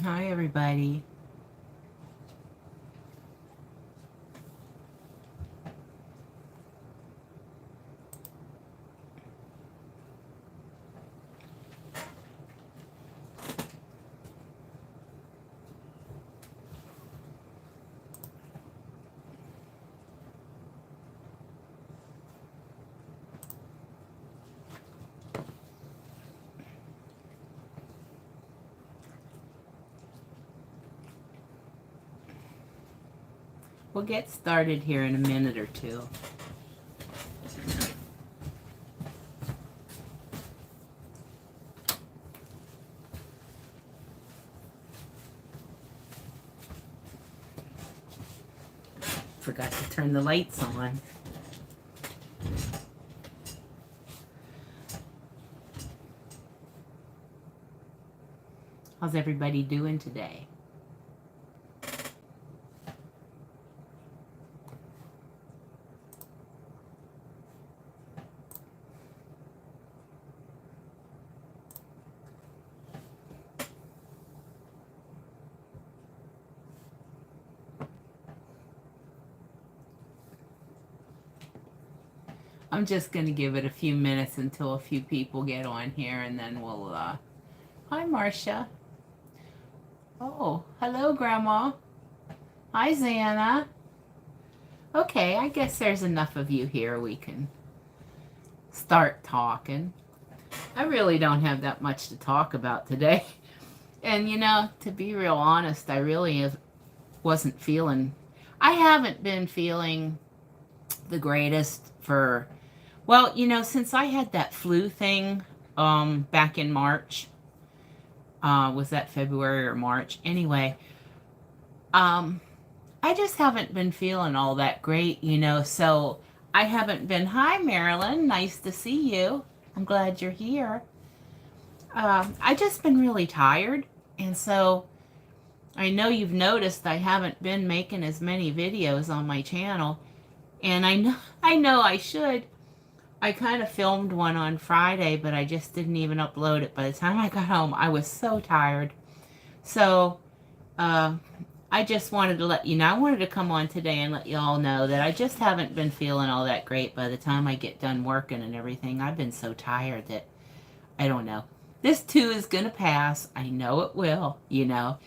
Hi, everybody. We'll get started here in a minute or two. Forgot to turn the lights on. How's everybody doing today? I'm just going to give it a few minutes until a few people get on here, and then we'll, Hi, Marcia. Oh, hello, Grandma. Hi, Xana. Okay, I guess there's enough of you here we can start talking. I really don't have that much to talk about today. And, you know, to be real honest, I really wasn't feeling... I haven't been feeling the greatest for... Well, you know, since I had that flu thing back in March, was that February or March? Anyway, I just haven't been feeling all that great, you know, so I haven't been... Hi, Marilyn. Nice to see you. I'm glad you're here. I just been really tired, and so I know you've noticed I haven't been making as many videos on my channel, and I know I should. I kind of filmed one on Friday, but I just didn't even upload it. By the time I got home, I was so tired. So, I just wanted to let you know. I wanted to come on today and let you all know that I just haven't been feeling all that great by the time I get done working and everything. I've been so tired that, I don't know. This too is going to pass. I know it will, you know.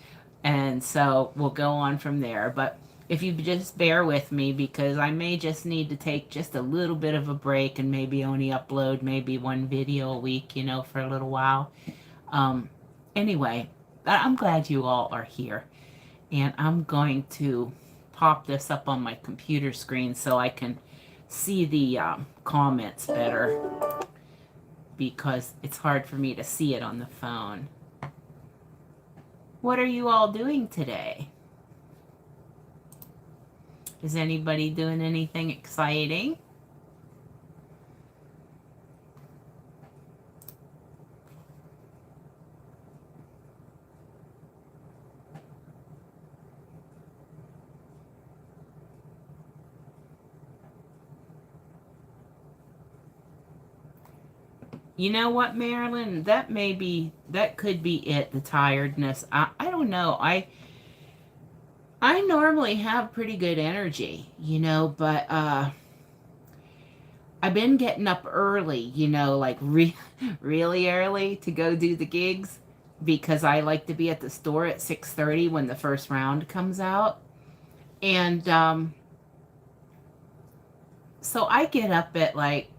And so we'll go on from there. But if you just bear with me, because I may just need to take just a little bit of a break and maybe only upload maybe one video a week, you know, for a little while. Anyway, I'm glad you all are here. And I'm going to pop this up on my computer screen so I can see the comments better, because it's hard for me to see it on the phone. What are you all doing today? Is anybody doing anything exciting? You know what, Marilyn? That could be it, the tiredness. I don't know. I normally have pretty good energy, you know, but I've been getting up early, you know, like really early to go do the gigs, because I like to be at the store at 6:30 when the first round comes out. And so I get up at like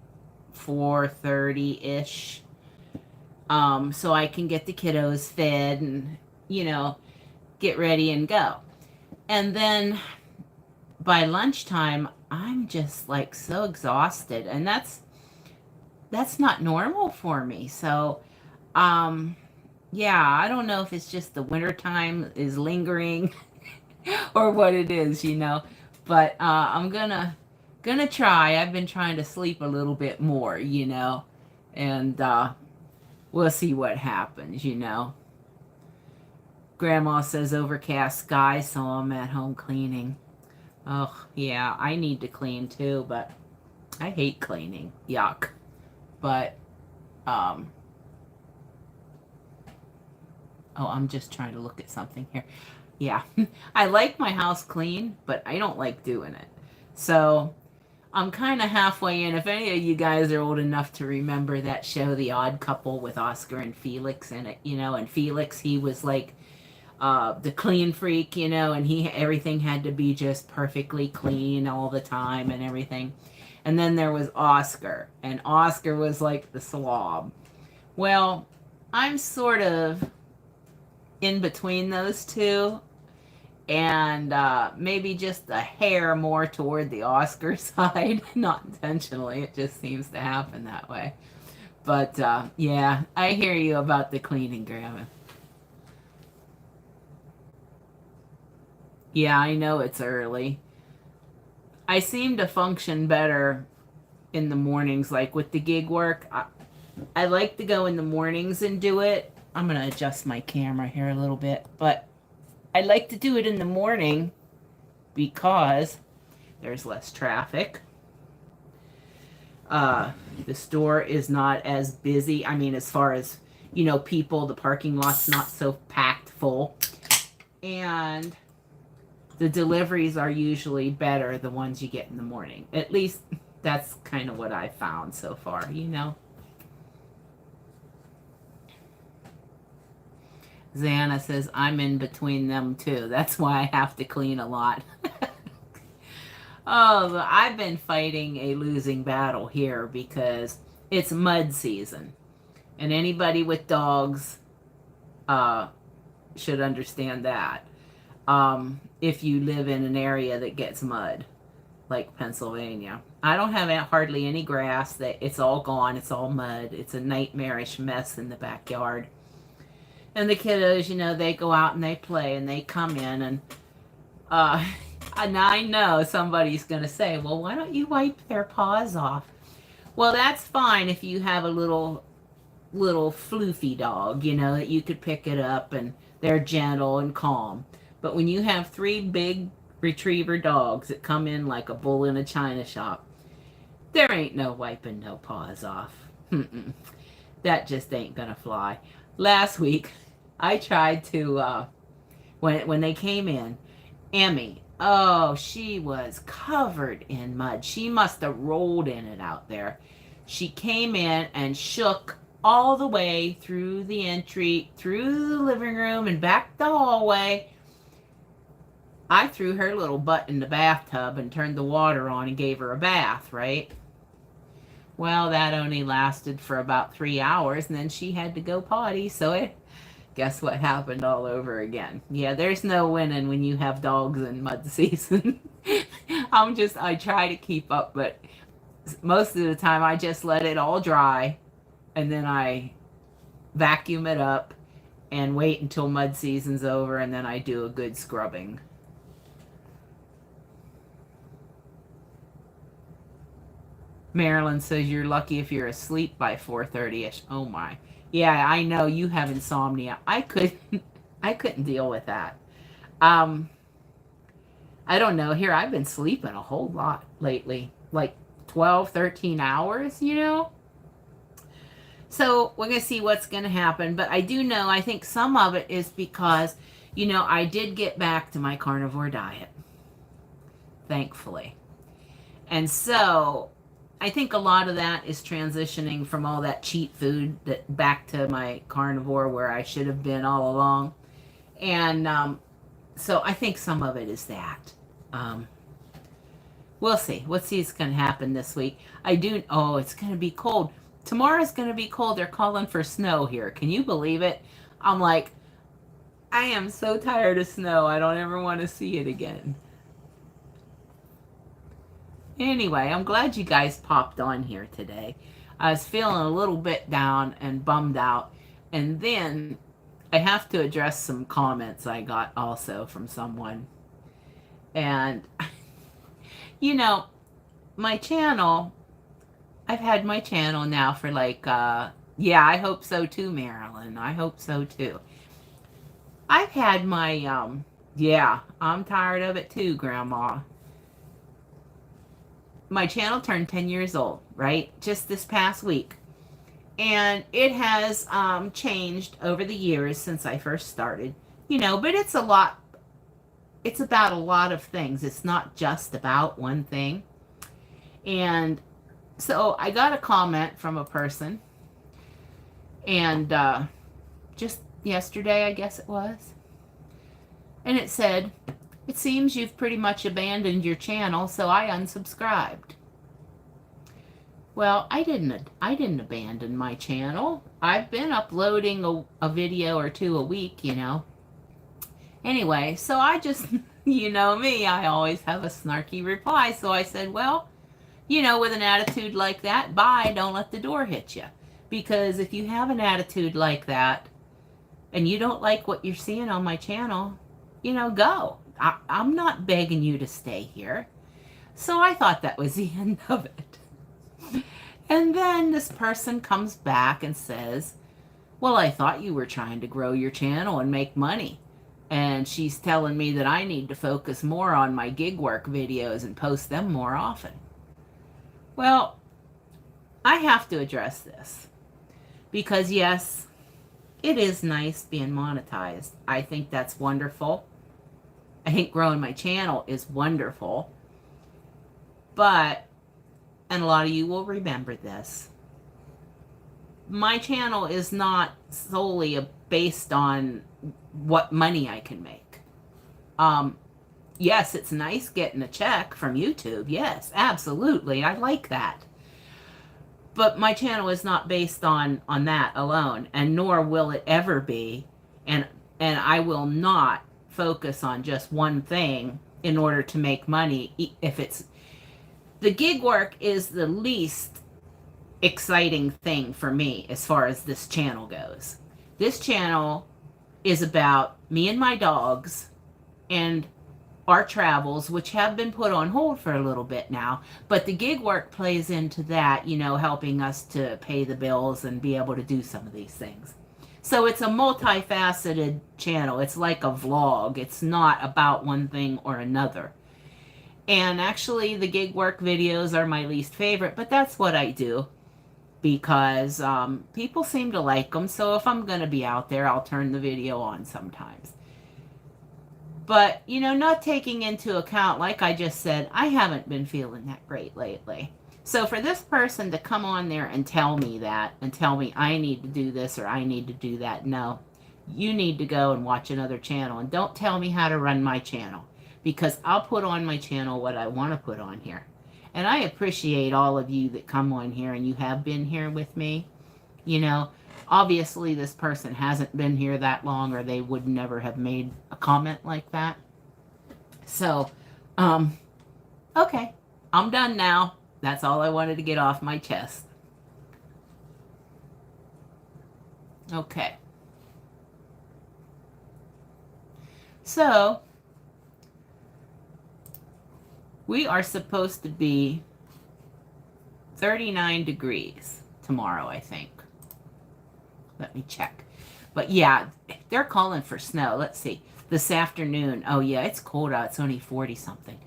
4:30-ish, so I can get the kiddos fed and, you know, get ready and go. And then by lunchtime, I'm just like so exhausted, and that's not normal for me. So, yeah, I don't know if it's just the wintertime is lingering or what it is, you know, but I'm gonna try. I've been trying to sleep a little bit more, you know, and we'll see what happens, you know. Grandma says overcast sky, so I'm at home cleaning. Oh, yeah, I need to clean too, but I hate cleaning. Yuck. But, Oh, I'm just trying to look at something here. Yeah, I like my house clean, but I don't like doing it. So I'm kind of halfway in. If any of you guys are old enough to remember that show, The Odd Couple, with Oscar and Felix in it, and Felix, he was like the clean freak, and everything had to be just perfectly clean all the time and everything. And then there was Oscar, and Oscar was like the slob. Well, I'm sort of in between those two, and maybe just a hair more toward the Oscar side. Not intentionally, it just seems to happen that way. But yeah, I hear you about the cleaning, Grandma. Yeah, I know it's early. I seem to function better in the mornings, like with the gig work. I like to go in the mornings and do it. I'm going to adjust my camera here a little bit, but I like to do it in the morning because there's less traffic. The store is not as busy. I mean, as far as, people, the parking lot's not so packed full. And the deliveries are usually better, the ones you get in the morning. At least that's kind of what I found so far, Xana says, I'm in between them too. That's why I have to clean a lot. Oh, I've been fighting a losing battle here because it's mud season. And anybody with dogs should understand that. If you live in an area that gets mud, like Pennsylvania. I don't have hardly any grass. It's all gone. It's all mud. It's a nightmarish mess in the backyard. And the kiddos, they go out and they play and they come in and I know somebody's going to say, well, why don't you wipe their paws off? Well, that's fine if you have a little floofy dog, that you could pick it up and they're gentle and calm. But when you have 3 big retriever dogs that come in like a bull in a china shop, there ain't no wiping no paws off. That just ain't gonna fly. Last week, I tried to, when they came in, Emmy, oh, she was covered in mud. She must have rolled in it out there. She came in and shook all the way through the entry, through the living room, and back the hallway. I threw her little butt in the bathtub and turned the water on and gave her a bath, right? Well, that only lasted for about 3 hours, and then she had to go potty, so guess what happened all over again? Yeah, there's no winning when you have dogs in mud season. I try to keep up, but most of the time I just let it all dry, and then I vacuum it up and wait until mud season's over, and then I do a good scrubbing. Marilyn says you're lucky if you're asleep by 4:30ish. Oh my. Yeah, I know you have insomnia. I couldn't deal with that. I don't know. Here, I've been sleeping a whole lot lately. Like 12, 13 hours, So we're going to see what's going to happen. But I do know, I think some of it is because, I did get back to my carnivore diet. Thankfully. And so I think a lot of that is transitioning from all that cheap food back to my carnivore where I should have been all along. And so I think some of it is that. We'll see. We'll see what's going to happen this week. It's going to be cold. Tomorrow's going to be cold. They're calling for snow here. Can you believe it? I'm like, I am so tired of snow. I don't ever want to see it again. Anyway, I'm glad you guys popped on here today. I was feeling a little bit down and bummed out. And then I have to address some comments I got also from someone. And, my channel, I've had my channel now for like, yeah, I hope so too, Marilyn. I hope so too. I've had my, yeah, I'm tired of it too, Grandma. My channel turned 10 years old, right? Just this past week. And it has changed over the years since I first started, you know, but it's a lot. It's about a lot of things. It's not just about one thing. And so I got a comment from a person, and just yesterday, I guess it was. And it said, "It seems you've pretty much abandoned your channel, so I unsubscribed." Well, I didn't abandon my channel. I've been uploading a video or two a week, you know. Anyway, so I just, you know me, I always have a snarky reply. So I said, well, you know, with an attitude like that, bye, don't let the door hit you. Because if you have an attitude like that and you don't like what you're seeing on my channel, you know, go. I'm not begging you to stay here. So I thought that was the end of it. And then this person comes back and says, well, I thought you were trying to grow your channel and make money. And she's telling me that I need to focus more on my gig work videos and post them more often. Well, I have to address this. Because yes, it is nice being monetized. I think that's wonderful. I think growing my channel is wonderful. But, and a lot of you will remember this, my channel is not solely based on what money I can make. Yes, it's nice getting a check from YouTube. Yes, absolutely. I like that. But my channel is not based on that alone, and nor will it ever be. And I will not focus on just one thing in order to make money. If it's, the gig work is the least exciting thing for me as far as this channel goes. This channel is about me and my dogs and our travels, which have been put on hold for a little bit now, but the gig work plays into that, you know, helping us to pay the bills and be able to do some of these things. So it's a multifaceted channel. It's like a vlog. It's not about one thing or another. And actually the gig work videos are my least favorite, but that's what I do because people seem to like them. So if I'm going to be out there, I'll turn the video on sometimes. But, you know, not taking into account, like I just said, I haven't been feeling that great lately. So for this person to come on there and tell me that, and tell me I need to do this or I need to do that, no. You need to go and watch another channel. And don't tell me how to run my channel. Because I'll put on my channel what I want to put on here. And I appreciate all of you that come on here and you have been here with me. You know, obviously this person hasn't been here that long or they would never have made a comment like that. So, okay, I'm done now. That's all I wanted to get off my chest. Okay. So, we are supposed to be 39 degrees tomorrow, I think. Let me check. But yeah, they're calling for snow. Let's see. This afternoon. Oh yeah, it's cold out. It's only 40 something.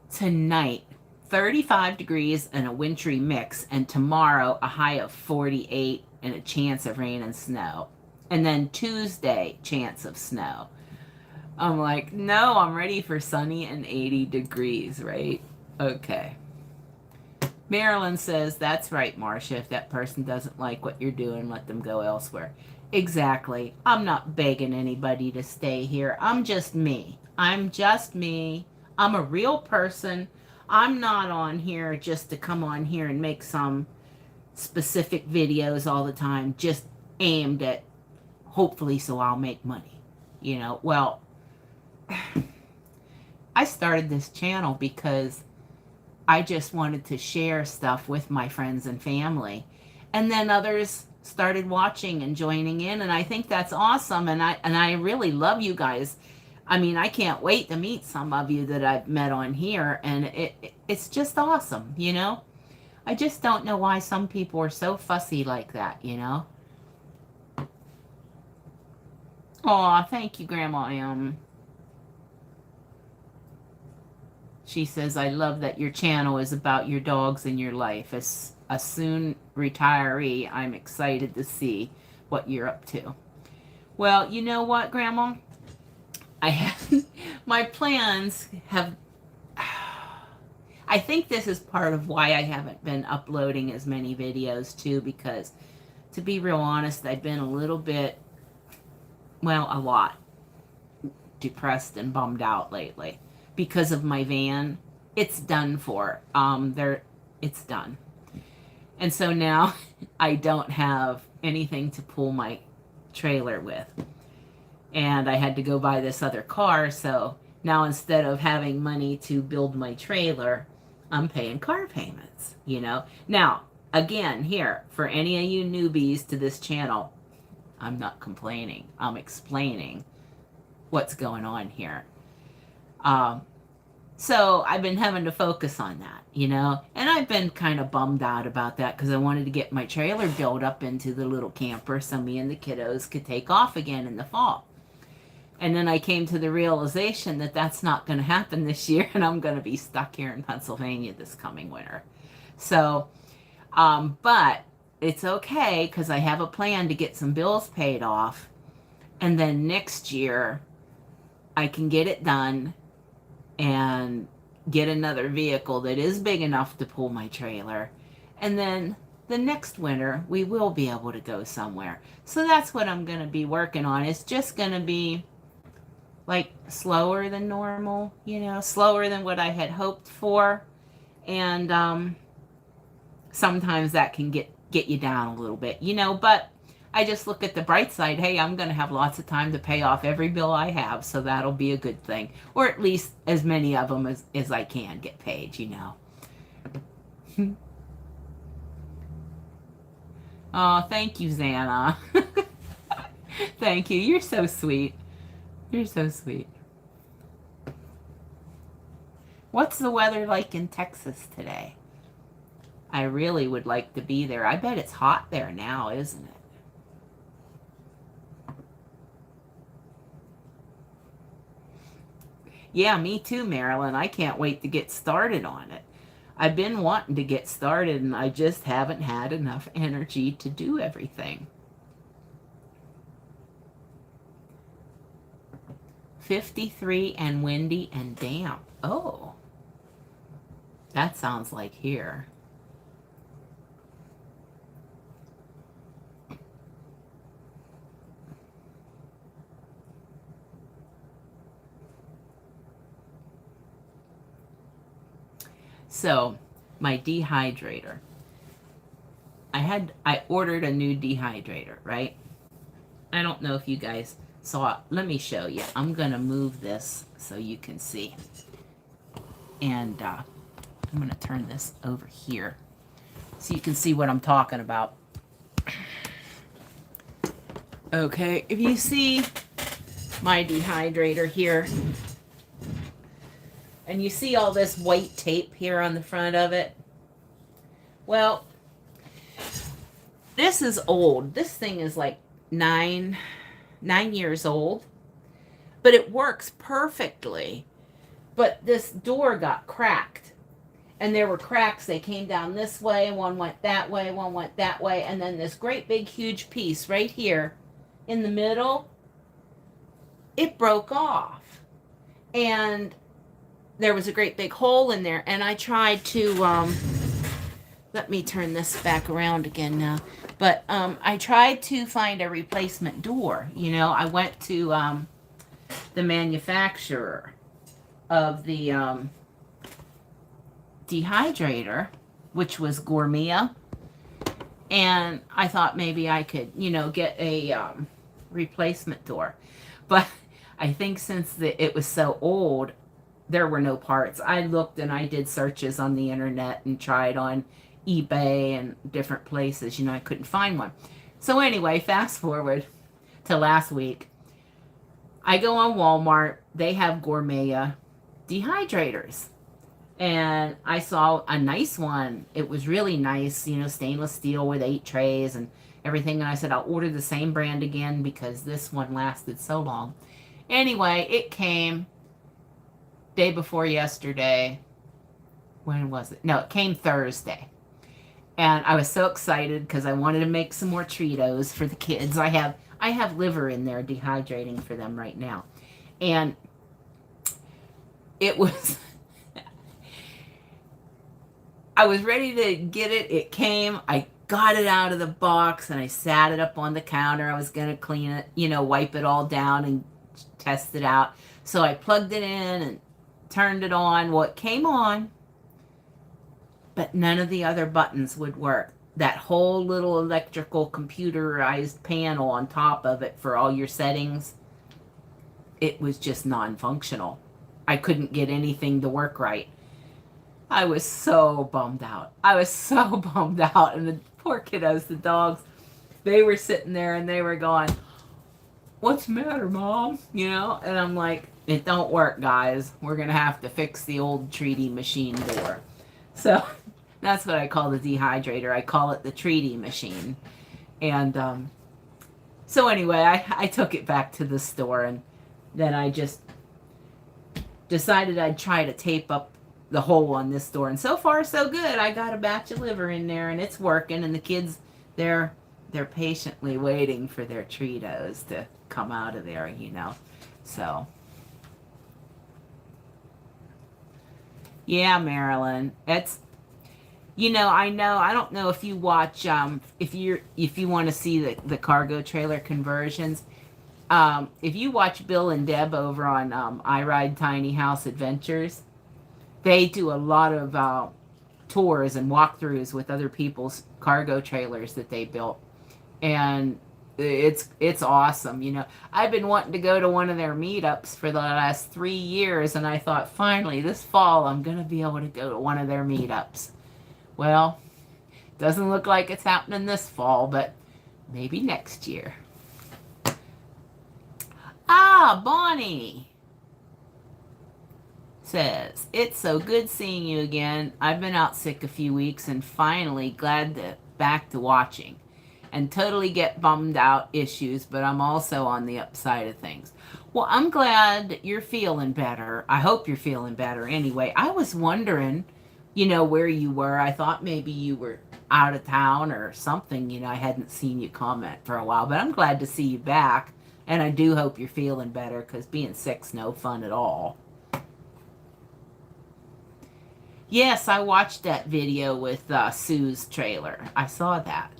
Tonight, 35 degrees and a wintry mix. And tomorrow, a high of 48 and a chance of rain and snow. And then Tuesday, chance of snow. I'm like, no, I'm ready for sunny and 80 degrees, right? Okay. Marilyn says, that's right, Marcia. If that person doesn't like what you're doing, let them go elsewhere. Exactly. I'm not begging anybody to stay here. I'm just me. I'm just me. I'm a real person. I'm not on here just to come on here and make some specific videos all the time, just aimed at hopefully so I'll make money. You know, well, I started this channel because I just wanted to share stuff with my friends and family. And then others started watching and joining in, and I think that's awesome. And I really love you guys. I mean, I can't wait to meet some of you that I've met on here, and it's just awesome, you know? I just don't know why some people are so fussy like that, you know? Aw, thank you, Grandma M. She says, I love that your channel is about your dogs and your life. a soon retiree, I'm excited to see what you're up to. Well, you know what, Grandma? I have my plans have. I think this is part of why I haven't been uploading as many videos too, because to be real honest, I've been a little bit, well, a lot depressed and bummed out lately because of my van. It's done for. It's done. And so now I don't have anything to pull my trailer with. And I had to go buy this other car, so now instead of having money to build my trailer, I'm paying car payments, you know. Now, again, here, for any of you newbies to this channel, I'm not complaining. I'm explaining what's going on here. So I've been having to focus on that, you know, and I've been kind of bummed out about that because I wanted to get my trailer built up into the little camper so me and the kiddos could take off again in the fall. And then I came to the realization that that's not going to happen this year, and I'm going to be stuck here in Pennsylvania this coming winter. So, but it's okay because I have a plan to get some bills paid off, and then next year I can get it done and get another vehicle that is big enough to pull my trailer. And then the next winter, we will be able to go somewhere. So that's what I'm going to be working on. It's just going to be like slower than normal, you know, slower than what I had hoped for. And sometimes that can get you down a little bit, you know, but I just look at the bright side. Hey, I'm going to have lots of time to pay off every bill I have, so that'll be a good thing. Or at least as many of them as I can get paid, you know. Oh, thank you, Xana. Thank you. You're so sweet. You're so sweet. What's the weather like in Texas today? I really would like to be there. I bet it's hot there now, isn't it? Yeah, me too, Marilyn. I can't wait to get started on it. I've been wanting to get started, and I just haven't had enough energy to do everything. 53 and windy and damp. Oh, that sounds like here. So, my dehydrator. I ordered a new dehydrator, right? I don't know if you guys saw it. Let me show you. I'm going to move this so you can see. And I'm going to turn this over here so you can see what I'm talking about. Okay, if you see my dehydrator here, and you see all this white tape here on the front of it, well, this is old. This thing is like 9 years old, but it works perfectly. But this door got cracked, and there were cracks. They came down this way, one went that way, one went that way, and then this great big huge piece right here in the middle, it broke off, and there was a great big hole in there. And I tried to let me turn this back around again now. But I tried to find a replacement door. You know, I went to the manufacturer of the dehydrator, which was Gourmet, and I thought maybe I could, you know, get a replacement door. But I think since it was so old, there were no parts. I looked and I did searches on the internet and tried on eBay and different places. You know, I couldn't find one. So anyway, fast forward to last week. I go on Walmart. They have Gourmet dehydrators. And I saw a nice one. It was really nice, you know, stainless steel with 8 trays and everything. And I said, I'll order the same brand again because this one lasted so long. Anyway, it came day before yesterday. When was it? No, it came Thursday. And I was so excited because I wanted to make some more Cheetos for the kids. I have liver in there dehydrating for them right now. And it was I was ready to get it. It came. I got it out of the box and I sat it up on the counter. I was going to clean it, wipe it all down and test it out. So I plugged it in and turned it on. Well, it came on, but none of the other buttons would work. That whole little electrical computerized panel on top of it for all your settings, it was just non-functional. I couldn't get anything to work right. I was so bummed out. I was so bummed out. And the poor kiddos, the dogs, they were sitting there and they were going, "What's the matter, Mom?" And I'm like, "It don't work, guys. We're going to have to fix the old treaty machine door." So that's what I call the dehydrator. I call it the treaty machine. And so anyway, I took it back to the store, and then I just decided I'd try to tape up the hole on this door. And so far, so good. I got a batch of liver in there, and it's working. And the kids, they're patiently waiting for their Cheetos to come out of there, So, yeah, Marilyn, it's I know. I don't know if you watch if you want to see the cargo trailer conversions. If you watch Bill and Deb over on I Ride Tiny House Adventures, they do a lot of tours and walkthroughs with other people's cargo trailers that they built, and it's awesome. I've been wanting to go to one of their meetups for the last 3 years, and I thought finally this fall I'm gonna be able to go to one of their meetups. Well, doesn't look like it's happening this fall, but maybe next year. Ah, Bonnie says, "It's so good seeing you again. I've been out sick a few weeks and finally glad to back to watching. And totally get bummed out issues, but I'm also on the upside of things." Well, I'm glad that you're feeling better. I hope you're feeling better anyway. I was wondering, where you were. I thought maybe you were out of town or something. I hadn't seen you comment for a while, but I'm glad to see you back. And I do hope you're feeling better, because being sick's no fun at all. Yes, I watched that video with Sue's trailer. I saw that.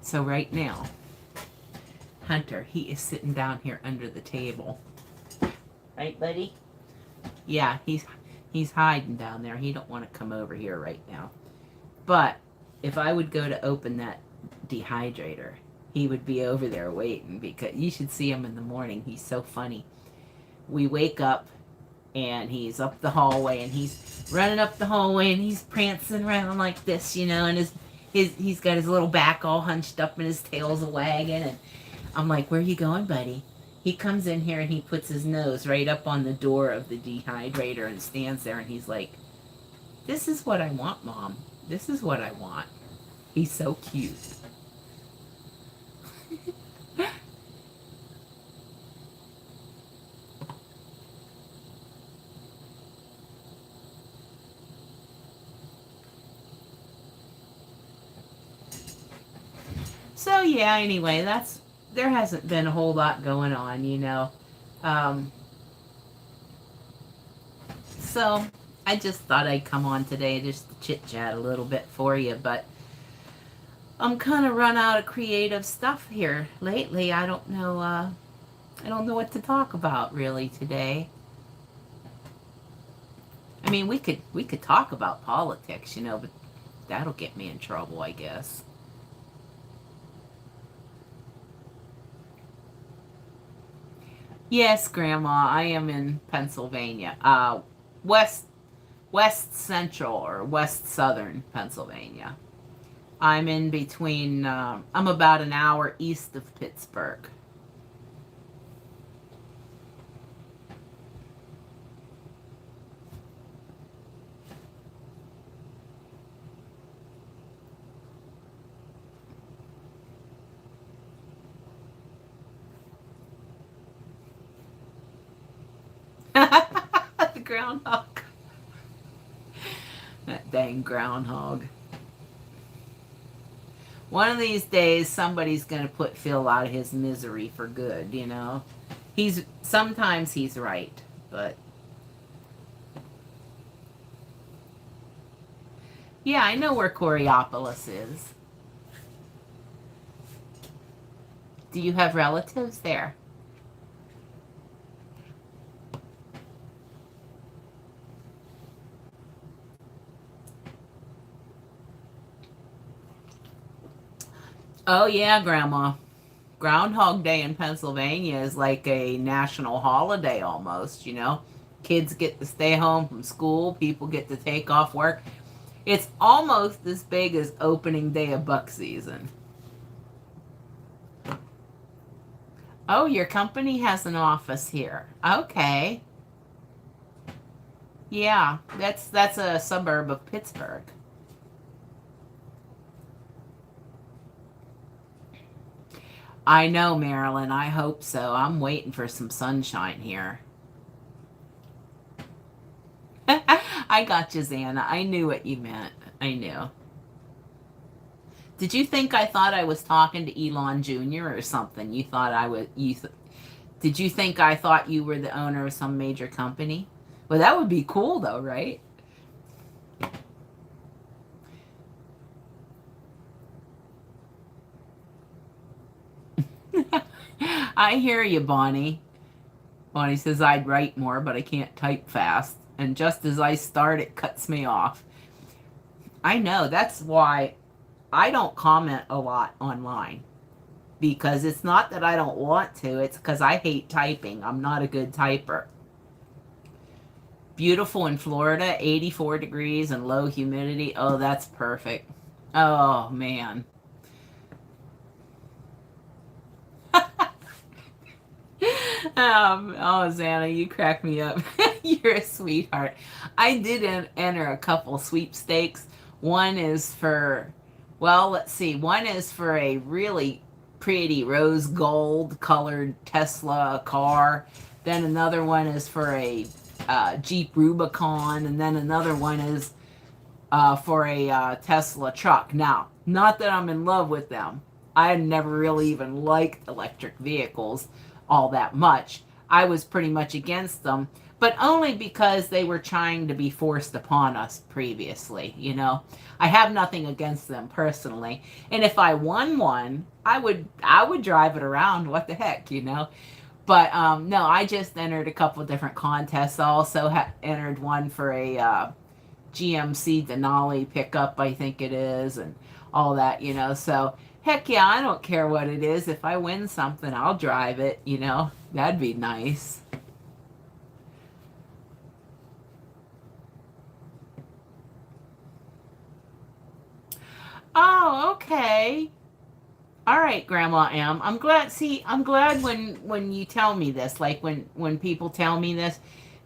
So right now, Hunter, he is sitting down here under the table. Right, buddy? Yeah, he's hiding down there. He don't want to come over here right now. But if I would go to open that dehydrator, he would be over there waiting, because you should see him in the morning. He's so funny. We wake up and he's up the hallway, and he's running up the hallway, and he's prancing around like this, and he's got his little back all hunched up and his tail's a wagging, and I'm like, "Where are you going, buddy?" He comes in here and he puts his nose right up on the door of the dehydrator and stands there, and he's like, "This is what I want, Mom. This is what I want." He's so cute. So yeah, anyway, there hasn't been a whole lot going on. So I just thought I'd come on today just to chit chat a little bit for you, but I'm kind of run out of creative stuff here lately. I don't know what to talk about really today. I mean, we could talk about politics, but that'll get me in trouble, I guess. Yes, Grandma, I am in Pennsylvania. West Central or West Southern Pennsylvania. I'm in between. I'm about an hour east of Pittsburgh. groundhog. That dang groundhog. One of these days, somebody's going to put Phil out of his misery for good, you know. Sometimes he's right, but yeah, I know where Coriopolis is. Do you have relatives there? Oh yeah, Grandma. Groundhog Day in Pennsylvania is like a national holiday almost, you know. Kids get to stay home from school, people get to take off work. It's almost as big as opening day of buck season. Oh, your company has an office here. Okay. Yeah, that's a suburb of Pittsburgh. I know, Marilyn. I hope so. I'm waiting for some sunshine here. I got you, Xana. I knew what you meant. I knew. Did you think I thought I was talking to Elon Jr. or something? You thought I was. Did you think I thought you were the owner of some major company? Well, that would be cool, though, right? I hear you, Bonnie. Bonnie says I'd write more, but I can't type fast. And just as I start, it cuts me off. I know. That's why I don't comment a lot online. Because it's not that I don't want to. It's because I hate typing. I'm not a good typer. Beautiful in Florida, 84 degrees and low humidity. Oh, that's perfect. Oh, man. Oh, Xana, you crack me up. You're a sweetheart. I did enter a couple sweepstakes. One is for, well, let's see. One is for a really pretty rose gold colored Tesla car. Then another one is for a Jeep Rubicon. And then another one is for a Tesla truck. Now, not that I'm in love with them. I never really even liked electric vehicles all that much. I was pretty much against them, but only because they were trying to be forced upon us previously, you know. I have nothing against them personally. And if I won one, I would drive it around. What the heck, you know? But no, I just entered a couple different contests. I also entered one for a GMC Denali pickup, I think it is, and all that, you know. So heck yeah, I don't care what it is. If I win something, I'll drive it, you know. That'd be nice. Oh, okay. All right, Grandma M. I'm glad. See, I'm glad when you tell me this. Like when people tell me this,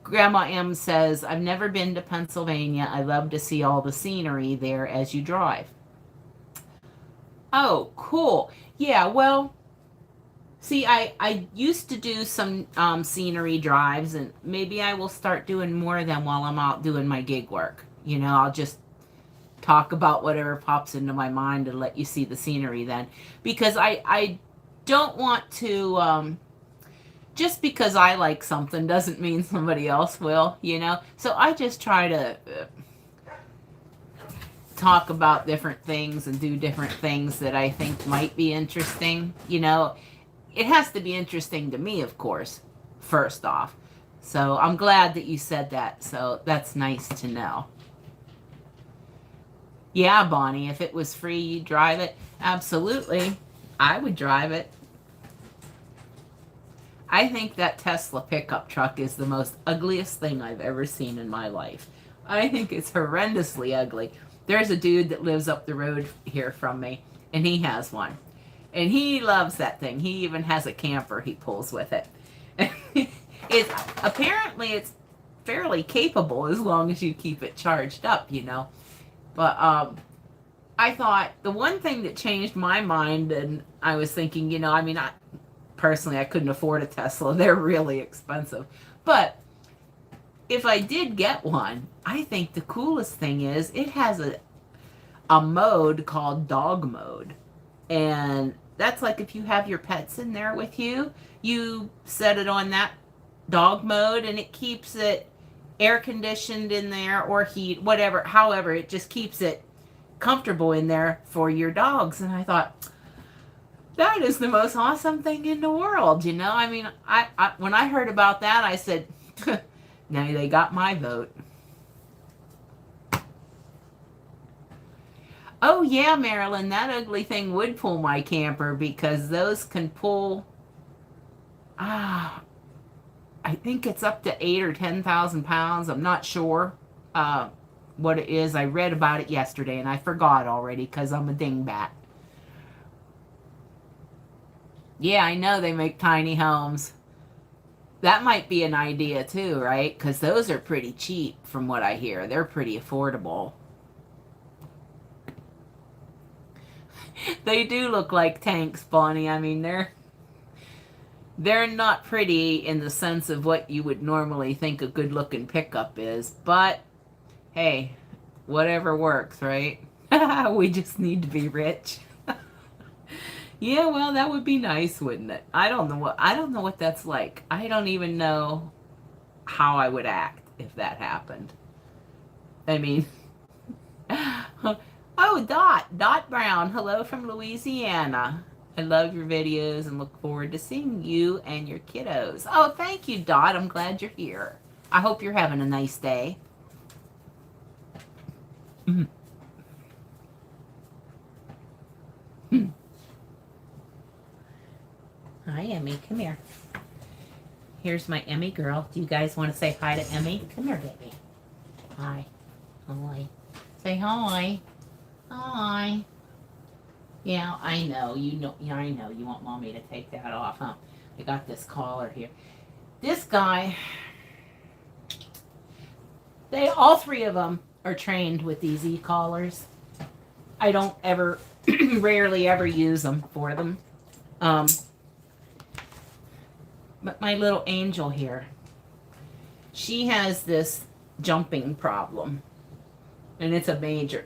Grandma M says, "I've never been to Pennsylvania. I love to see all the scenery there as you drive." Oh, cool. Yeah. Well, see, I used to do some scenery drives, and maybe I will start doing more of them while I'm out doing my gig work. You know, I'll just talk about whatever pops into my mind and let you see the scenery then. Because I don't want to, just because I like something doesn't mean somebody else will, you know? So I just try to talk about different things and do different things that I think might be interesting. You know, it has to be interesting to me, of course, first off. So I'm glad that you said that. So that's nice to know. Yeah, Bonnie, if it was free, you'd drive it. Absolutely. I would drive it. I think that Tesla pickup truck is the most ugliest thing I've ever seen in my life. I think it's horrendously ugly. There's a dude that lives up the road here from me, and he has one. And he loves that thing. He even has a camper he pulls with it. Apparently it's fairly capable as long as you keep it charged up, you know. But I thought the one thing that changed my mind, and I was thinking, you know, I mean, personally, I couldn't afford a Tesla. They're really expensive. But if I did get one, I think the coolest thing is it has a mode called dog mode. And that's like if you have your pets in there with you, you set it on that dog mode and it keeps it air conditioned in there or heat, whatever, however, it just keeps it comfortable in there for your dogs. And I thought, that is the most awesome thing in the world, you know? I mean, I when I heard about that, I said, now they got my vote. Oh yeah, Marilyn, that ugly thing would pull my camper because those can pull, I think it's up to 8 or 10,000 pounds. I'm not sure what it is. I read about it yesterday and I forgot already because I'm a dingbat. Yeah, I know they make tiny homes. That might be an idea too, right? Because those are pretty cheap from what I hear. They're pretty affordable. They do look like tanks, Bonnie. I mean, they're not pretty in the sense of what you would normally think a good-looking pickup is. But, hey, whatever works, right? We just need to be rich. Yeah, well, that would be nice, wouldn't it? I don't know what that's like. I don't even know how I would act if that happened. I mean, oh, Dot Brown, hello from Louisiana. I love your videos and look forward to seeing you and your kiddos. Oh, thank you, Dot. I'm glad you're here. I hope you're having a nice day. Hi, Emmy. Come here. Here's my Emmy girl. Do you guys want to say hi to Emmy? Come here, baby. Hi. Hi. Say hi. Hi. Yeah, I know. Yeah, I know. You want Mommy to take that off, huh? I got this collar here. This guy, all three of them are trained with these e-collars. I don't ever, rarely ever use them for them. But my little angel here, she has this jumping problem. And it's a major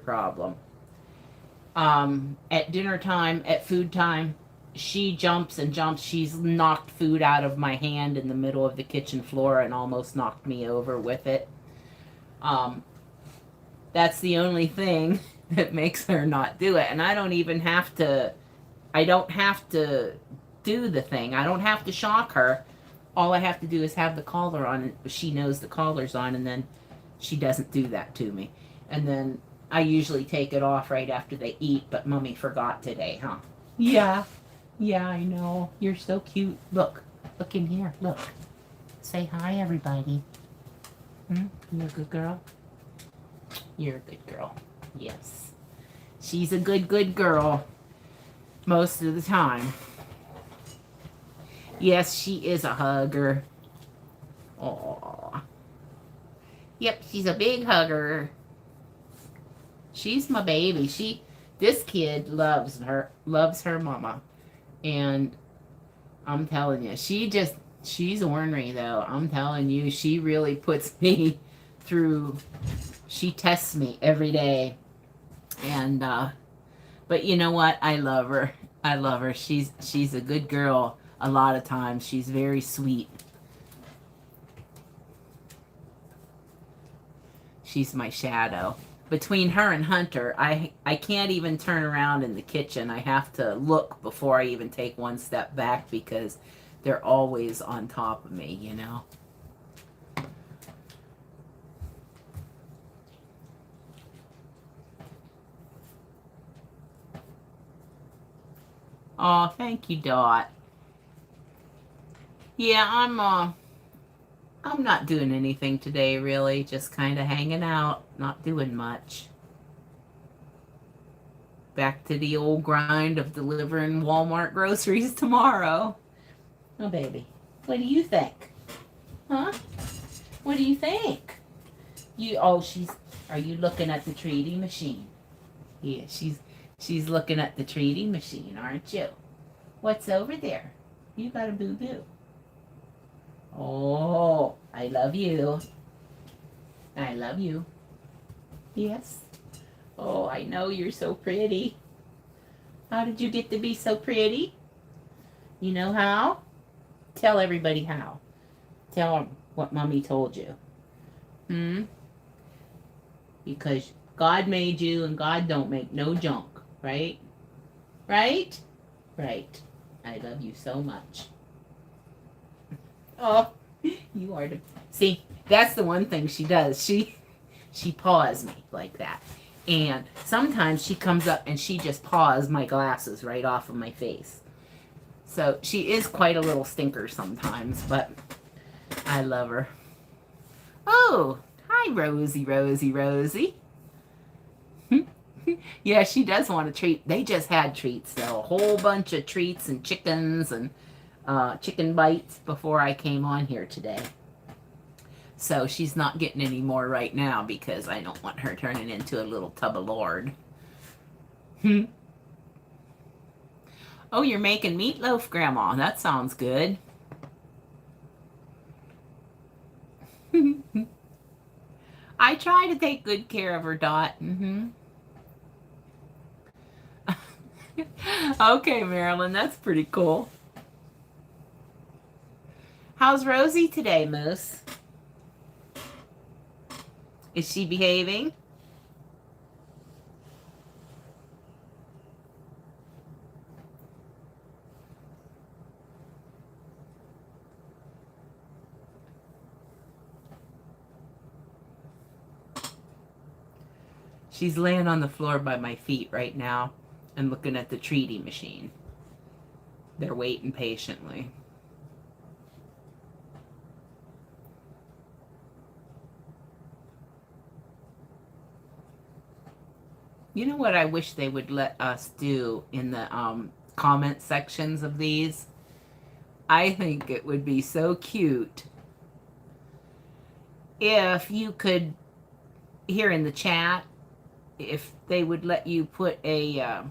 problem. At dinner time, at food time, she jumps and jumps. She's knocked food out of my hand in the middle of the kitchen floor and almost knocked me over with it. That's the only thing that makes her not do it. And I don't have to do the thing. I don't have to shock her. All I have to do is have the collar on. She knows the collar's on, and then she doesn't do that to me. And then I usually take it off right after they eat, but Mommy forgot today, huh? Yeah. Yeah, I know. You're so cute. Look in here. Look. Say hi, everybody. You're a good girl? You're a good girl. Yes. She's a good girl most of the time. Yes, she is a hugger. Aww. Yep, she's a big hugger. She's my baby. This kid loves her mama. And I'm telling you, she's ornery though. I'm telling you, she really puts me through, she tests me every day. And, but you know what? I love her. She's a good girl. A lot of times she's very sweet. She's my shadow. Between her and Hunter, I can't even turn around in the kitchen. I have to look before I even take one step back because they're always on top of me, you know. Oh, thank you, Dot. Yeah, I'm not doing anything today, really. Just kind of hanging out, not doing much. Back to the old grind of delivering Walmart groceries tomorrow. Oh, baby. What do you think? Huh? What do you think? Are you looking at the treaty machine? Yeah, she's looking at the treaty machine, aren't you? What's over there? You got a boo-boo. Oh, I love you. I love you. Yes. Oh, I know you're so pretty. How did you get to be so pretty? You know how? Tell everybody how. Tell them what Mommy told you. Because God made you and God don't make no junk, right? Right? Right. I love you so much. Oh, you are the... See, that's the one thing she does. She paws me like that. And sometimes she comes up and she just paws my glasses right off of my face. So she is quite a little stinker sometimes, but I love her. Oh, hi, Rosie, Rosie, Rosie. Yeah, she does want a treat. They just had treats, though. A whole bunch of treats and chickens and chicken bites before I came on here today. So she's not getting any more right now because I don't want her turning into a little tub of lard. Oh, you're making meatloaf, Grandma. That sounds good. I try to take good care of her, Dot. Okay, Marilyn, that's pretty cool. How's Rosie today, Moose? Is she behaving? She's laying on the floor by my feet right now and looking at the treaty machine. They're waiting patiently. You know what I wish they would let us do in the comment sections of these? I think it would be so cute if you could, here in the chat, if they would let you put a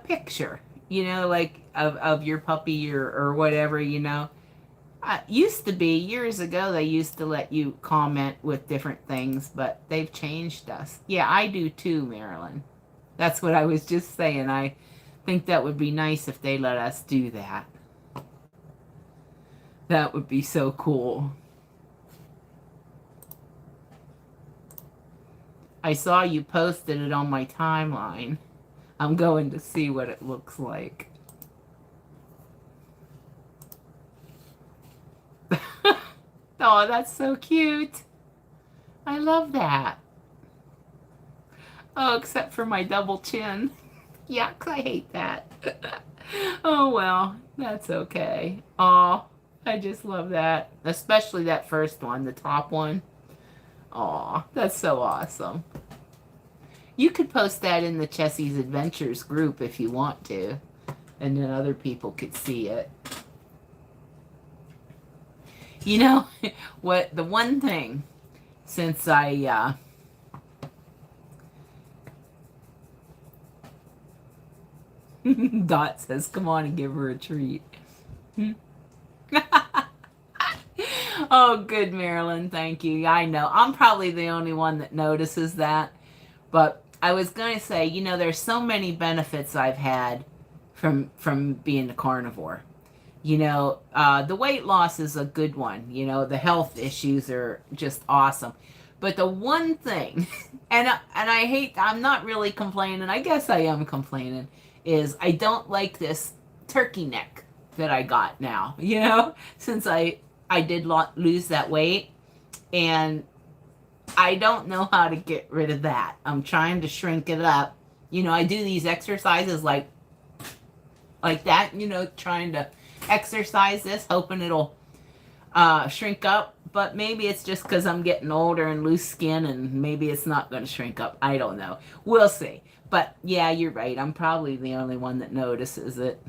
picture, you know, like of your puppy or whatever, you know. Used to be, years ago, they used to let you comment with different things, but they've changed us. Yeah, I do too, Marilyn. That's what I was just saying. I think that would be nice if they let us do that. That would be so cool. I saw you posted it on my timeline. I'm going to see what it looks like. Oh, that's so cute. I love that. Oh, except for my double chin. Yuck, I hate that. Oh, well, that's okay. Oh, I just love that. Especially that first one, the top one. Oh, that's so awesome. You could post that in the Chessie's Adventures group if you want to. And then other people could see it. You know, what, the one thing, since I, Dot says, come on and give her a treat. Oh, good, Marilyn. Thank you. I know. I'm probably the only one that notices that. But I was going to say, you know, there's so many benefits I've had from being a carnivore. You know, the weight loss is a good one. You know, the health issues are just awesome. But the one thing, and I hate, I'm not really complaining, I guess I am complaining, is I don't like this turkey neck that I got now, you know, since I did lose that weight. And I don't know how to get rid of that. I'm trying to shrink it up. You know, I do these exercises like that, you know, trying to exercise this, hoping it'll shrink up. But maybe it's just because I'm getting older and loose skin, and maybe it's not going to shrink up. I don't know. We'll see. But yeah, you're right. I'm probably the only one that notices it.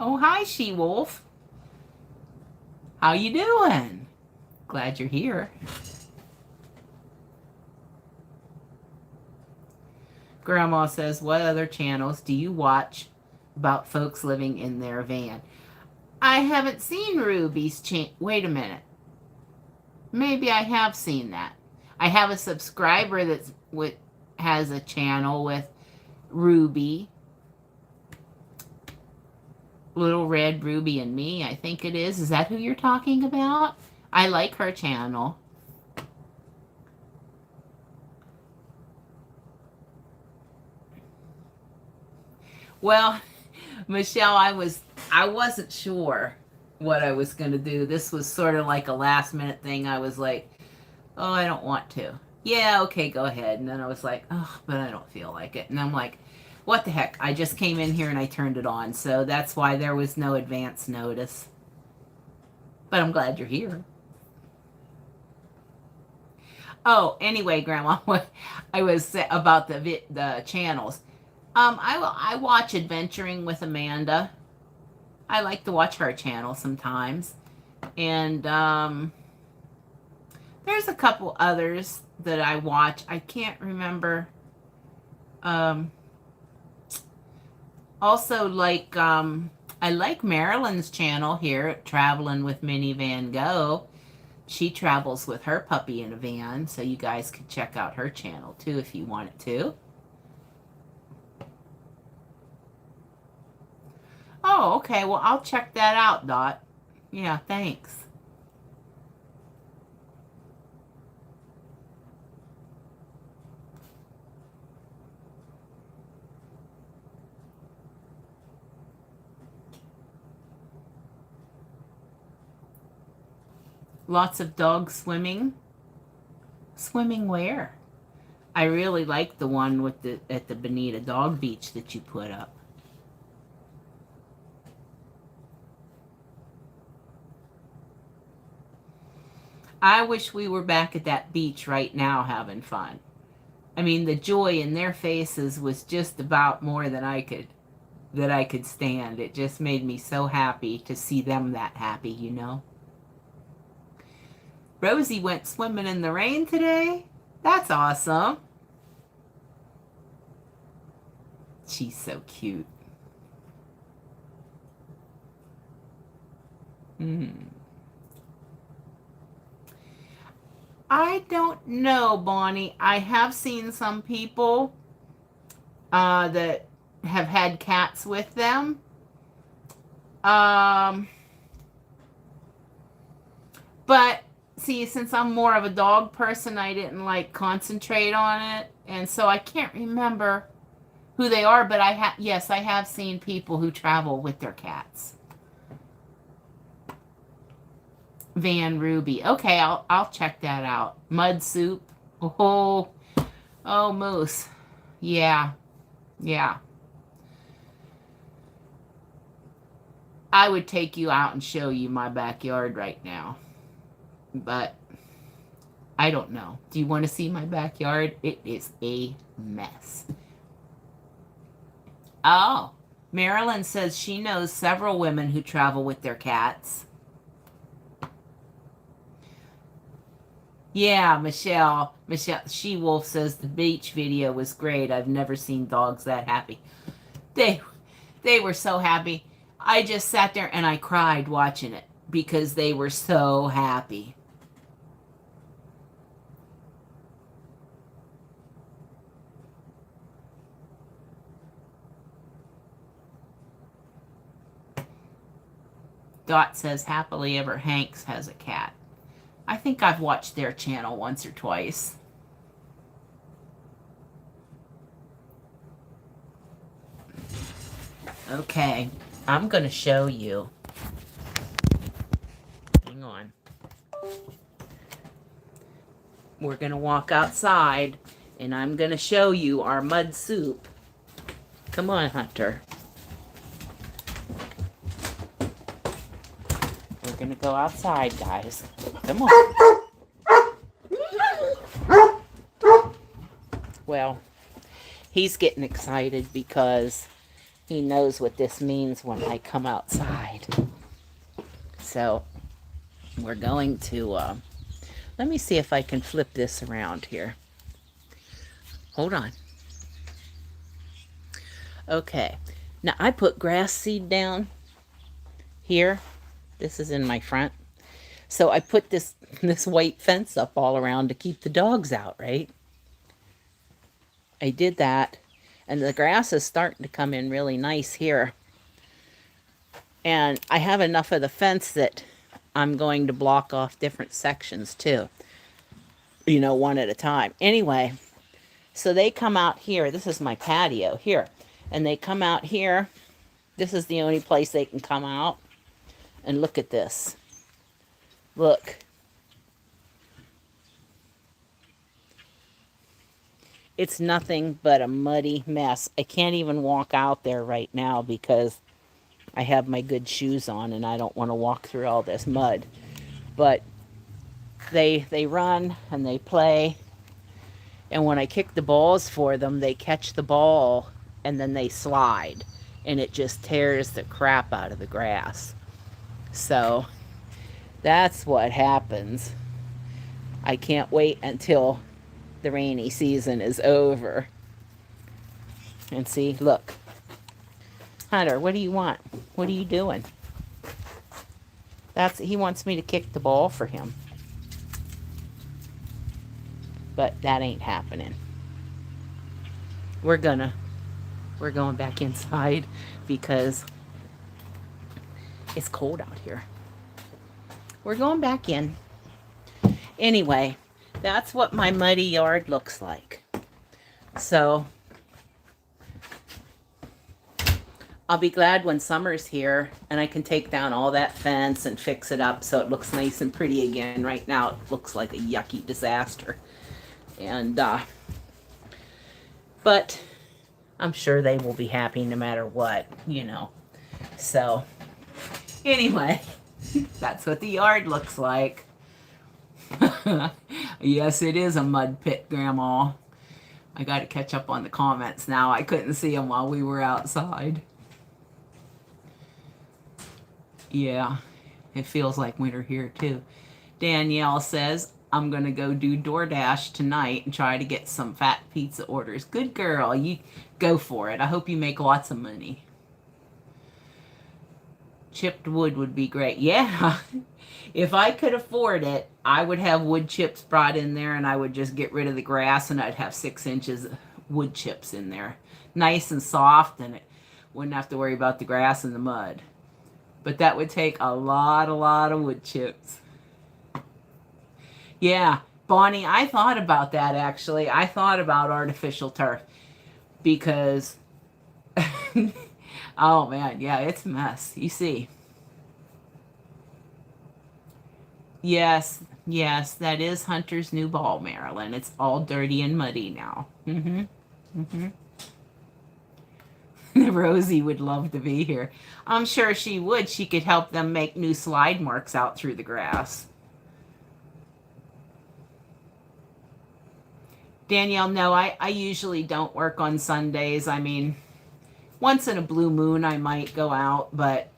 Oh, hi, She-Wolf. How you doing? Glad you're here. Grandma says, what other channels do you watch about folks living in their van? I haven't seen Ruby's wait a minute. Maybe I have seen that. I have a subscriber that's has a channel with Ruby. Little Red Ruby and Me, I think it is. Is that who you're talking about? I like her channel. Well, Michelle, I wasn't sure what I was going to do. This was sort of like a last minute thing. I was like, oh, I don't want to. Yeah, okay, go ahead. And then I was like, oh, but I don't feel like it. And I'm like, what the heck? I just came in here and I turned it on. So that's why there was no advance notice. But I'm glad you're here. Oh, anyway, Grandma, I was about the channels. I watch Adventuring with Amanda. I like to watch her channel sometimes. And there's a couple others that I watch. I can't remember. Also, like, I like Marilyn's channel here, Traveling with Minnie Van Gogh. She travels with her puppy in a van, so you guys could check out her channel too if you wanted to. Oh, okay. Well, I'll check that out, Dot. Yeah, thanks. Lots of dogs swimming. Swimming where? I really like the one with at the Bonita Dog Beach that you put up. I wish we were back at that beach right now having fun. I mean, the joy in their faces was just about more than I could stand. It just made me so happy to see them that happy, you know. Rosie went swimming in the rain today. That's awesome. She's so cute. I don't know, Bonnie. I have seen some people that have had cats with them. But see, since I'm more of a dog person, I didn't like concentrate on it, and so I can't remember who they are. But yes, I have seen people who travel with their cats. Van Ruby. Okay, I'll check that out. Mud Soup. Oh, Moose. Yeah. I would take you out and show you my backyard right now. But I don't know. Do you want to see my backyard? It is a mess. Oh, Marilyn says she knows several women who travel with their cats. Yeah, Michelle, She-Wolf says the beach video was great. I've never seen dogs that happy. They were so happy. I just sat there and I cried watching it because they were so happy. Dot says Happily Ever Hanks has a cat. I think I've watched their channel once or twice. Okay, I'm going to show you. Hang on. We're going to walk outside, and I'm going to show you our mud soup. Come on, Hunter. We're going to go outside, guys. Come on. Well, he's getting excited because he knows what this means when I come outside. So, we're going to, let me see if I can flip this around here. Hold on. Okay. Now, I put grass seed down here. This is in my front. So I put this white fence up all around to keep the dogs out, right? I did that, and the grass is starting to come in really nice here. And I have enough of the fence that I'm going to block off different sections too. You know, one at a time. Anyway, so they come out here. This is my patio here. And they come out here. This is the only place they can come out. And look at this. Look. It's nothing but a muddy mess. I can't even walk out there right now because I have my good shoes on and I don't want to walk through all this mud. But they run and they play. And when I kick the balls for them, they catch the ball and then they slide. And it just tears the crap out of the grass. So that's what happens. I can't wait until the rainy season is over. And see, look. Hunter, what do you want? What are you doing? He wants me to kick the ball for him. But that ain't happening. We're going back inside because it's cold out here. We're going back in. Anyway, that's what my muddy yard looks like. So I'll be glad when summer's here and I can take down all that fence and fix it up so it looks nice and pretty again. Right now it looks like a yucky disaster. And but I'm sure they will be happy no matter what, you know. So anyway, that's what the yard looks like. Yes, it is a mud pit, Grandma. I got to catch up on the comments now. I couldn't see them while we were outside. Yeah, it feels like winter here too. Danielle says, I'm going to go do DoorDash tonight and try to get some fat pizza orders. Good girl. You go for it. I hope you make lots of money. Chipped wood would be great. Yeah. If I could afford it, I would have wood chips brought in there and I would just get rid of the grass and I'd have 6 inches of wood chips in there. Nice and soft, and it wouldn't have to worry about the grass and the mud. But that would take a lot of wood chips. Yeah, Bonnie, I thought about that actually. I thought about artificial turf because, oh man, yeah, it's a mess. You see. Yes, that is Hunter's new ball, Marilyn. It's all dirty and muddy now. Rosie would love to be here. I'm sure she would. She could help them make new slide marks out through the grass. Danielle, no, I usually don't work on Sundays. I mean, once in a blue moon I might go out, but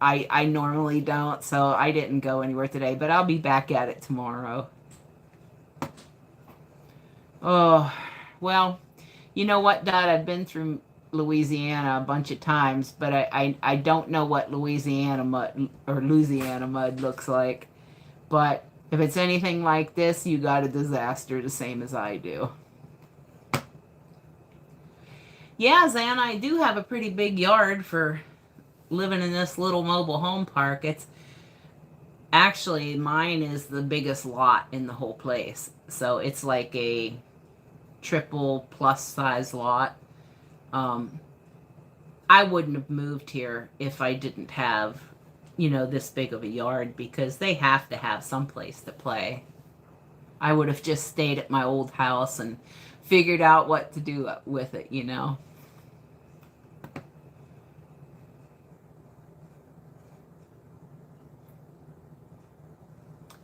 I normally don't, so I didn't go anywhere today, but I'll be back at it tomorrow. Oh, well, you know what, Dad? I've been through Louisiana a bunch of times, but I don't know what Louisiana mud looks like. But if it's anything like this, you got a disaster the same as I do. Yeah, Zan, I do have a pretty big yard for living in this little mobile home park. It's actually, mine is the biggest lot in the whole place. So it's like a triple plus size lot. I wouldn't have moved here if I didn't have, you know, this big of a yard because they have to have some place to play. I would have just stayed at my old house and figured out what to do with it, you know.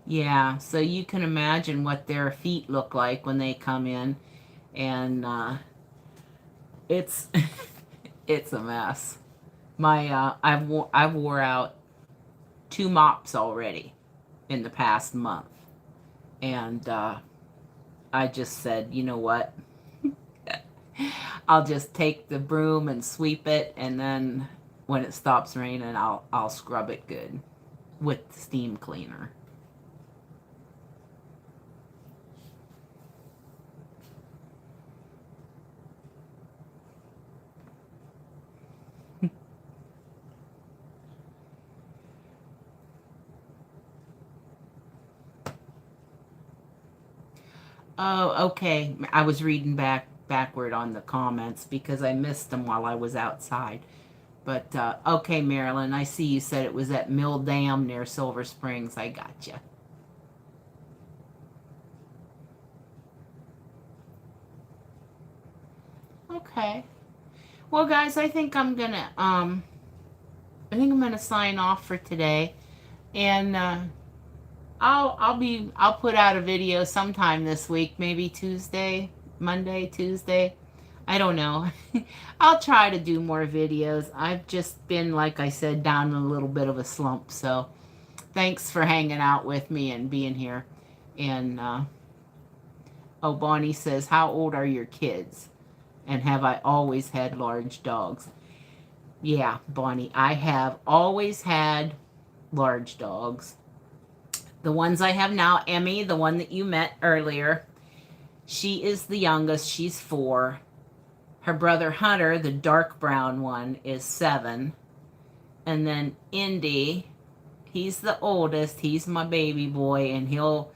Yeah, so you can imagine what their feet look like when they come in, and it's it's a mess. I've wore out 2 mops already. in the past month. And I just said, you know what? I'll just take the broom and sweep it, and then when it stops raining, I'll scrub it good with the steam cleaner. Oh, okay. I was reading backward on the comments because I missed them while I was outside. But okay, Marilyn, I see you said it was at Mill Dam near Silver Springs. I got you. Okay. Well, guys, I think I'm gonna sign off for today, and I'll put out a video sometime this week, maybe Tuesday, Monday, Tuesday. I don't know. I'll try to do more videos. I've just been, like I said, down in a little bit of a slump. So thanks for hanging out with me and being here. And oh, Bonnie says, how old are your kids? And have I always had large dogs? Yeah, Bonnie, I have always had large dogs. The ones I have now, Emmy, the one that you met earlier, she is the youngest. She's 4. Her brother Hunter, the dark brown one, is 7. And then Indy, he's the oldest. He's my baby boy, and he'll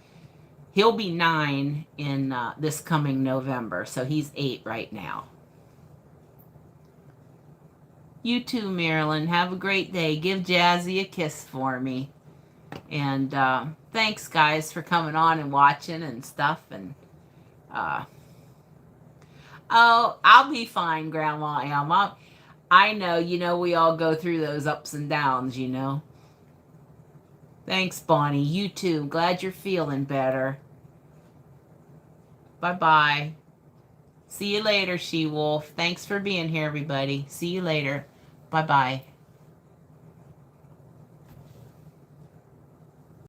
be 9 in this coming November. So he's 8 right now. You too, Marilyn. Have a great day. Give Jazzy a kiss for me. And thanks, guys, for coming on and watching and stuff. And oh, I'll be fine, Grandma Elma. I know, we all go through those ups and downs, Thanks, Bonnie. You too. Glad you're feeling better. Bye-bye. See you later, She-Wolf. Thanks for being here, everybody. See you later. Bye-bye.